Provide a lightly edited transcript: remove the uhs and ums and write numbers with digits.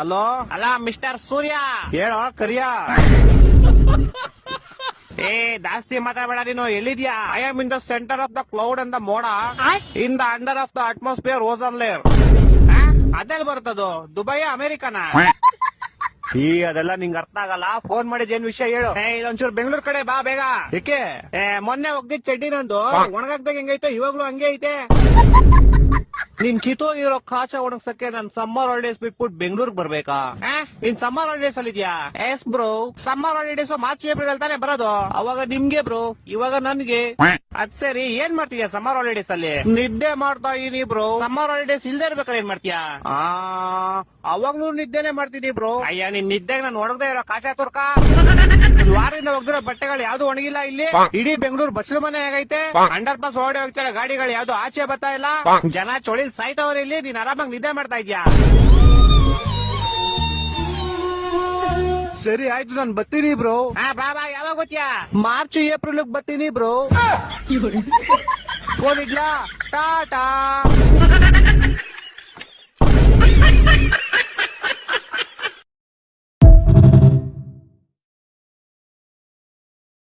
Hello ಅಲ್ಲ mister ಸೂರ್ಯ, ಹೇಳೋ ಕರಿಯ. ಏ ಜಾಸ್ತಿ ಮಾತಾಡಬೇಡ. ನೀನು ಎಲ್ಲಿದ್ಯಾ? I am in the centre of the cloud and the ಮೋಡ, in the under of the atmosphere ozone layer. ಅದೆಲ್ಲಿ ಬರ್ತದು? ದುಬೈ ಅಮೆರಿಕನ? ಈ ಅದೆಲ್ಲ ನಿಂಗ್ ಅರ್ಥ ಆಗಲ್ಲ. ಫೋನ್ ಮಾಡಿದ್ ಏನ್ ವಿಷಯ ಹೇಳು. ಇದೊಂಚೂರು ಬೆಂಗಳೂರು ಕಡೆ ಬಾ ಬೇಗ. ಏಕೆ? ಮೊನ್ನೆ ಹೋಗ್ದಿದ್ ಚಡ್ಡಿ ನಂದು ಒಣಗಾಕ್ದಾಗ ಹೆಂಗೈತೆ ಇವಾಗ್ಲೂ ಹಂಗೆ ಐತೆ. ನಿನ್ ಕಿತ್ತೋಗಿರೋ ಕಾಚ ಒಣಗ್ಸಕ್ಕೆ ನಾನ್ ಸಮ್ಮರ್ ಹಾಲಿಡೇಸ್ ಬಿಟ್ಬಿಟ್ಟು ಬೆಂಗಳೂರಿಗೆ ಬರ್ಬೇಕಾ? ನೀನ್ ಸಮ್ಮರ್ ಹಾಲಿಡೇಸ್ ಅಲ್ಲಿ ಇದೆಯಾ? S bro. Summer holidays March April ಅಲ್ಲಿ ತಾನೇ ಬರೋದು. ಅವಾಗ ನಿಮ್ಗೆ ಬ್ರೋ, ಇವಾಗ ನನ್ಗೆ. ಅದ್ ಸರಿ, ಏನ್ ಮಾಡ್ತೀಯ ಸಮ್ಮರ್ ಹಾಲಿಡೇಸ್ ಅಲ್ಲಿ? ನಿದ್ದೆ ಮಾಡ್ತಾ ಇದೀನಿ ಬ್ರೋ. ಸಮ್ಮರ್ ಹಾಲಿಡೇಸ್ ಇಲ್ದೇ ಇರ್ಬೇಕಾದ್ರೆ ಏನ್ ಮಾಡ್ತೀಯಾ? ಅವಾಗ್ಲೂ ನಿದ್ದೆನೆ ಮಾಡ್ತೀನಿ ಬ್ರೋ. ಅಯ್ಯ, ನಿನ್ ನಿದ್ದೆಗೆ ನಾನು ಒಣಗದೆ ಇರೋ ಕಾಚಾ ತುರ್ಕ. ವಾರದಿಂದ ಒಗ್ದಿರೋ ಬಟ್ಟೆಗಳು ಯಾವ್ದು ಒಣಗಿಲ್ಲ ಇಲ್ಲಿ. ಇಡೀ ಬೆಂಗಳೂರು ಬಸ್ಲು ಮನೆ ಆಗೈತೆ. ಅಂಡರ್ ಪಾಸ್ ಓಡಿ ಹೋಗ್ತಾರೆ ಗಾಡಿಗಳು, ಯಾವ್ದು ಆಚೆ ಬರ್ತಾ ಇಲ್ಲ. ಜನ ಚೊಳಿ ಸಾಯ್ತವ್ರ ಇಲ್ಲಿ. ನೀನ್ ಆರಾಮಾಗಿ ನಿದ್ದೆ ಮಾಡ್ತಾ ಇದ್ಯಾ? ಸರಿ ಆಯ್ತು, ನಾನ್ ಬರ್ತೀನಿ ಬ್ರೋ. ಬಾ ಬಾ. ಯಾವಾಗ ಗೊತ್ತ್ಯಾ? ಮಾರ್ಚ್ ಏಪ್ರಿಲ್ ಬರ್ತೀನಿ ಬ್ರೋ. ಫೋನ್ ಇಡ್ಲಾ? ಟಾಟಾ.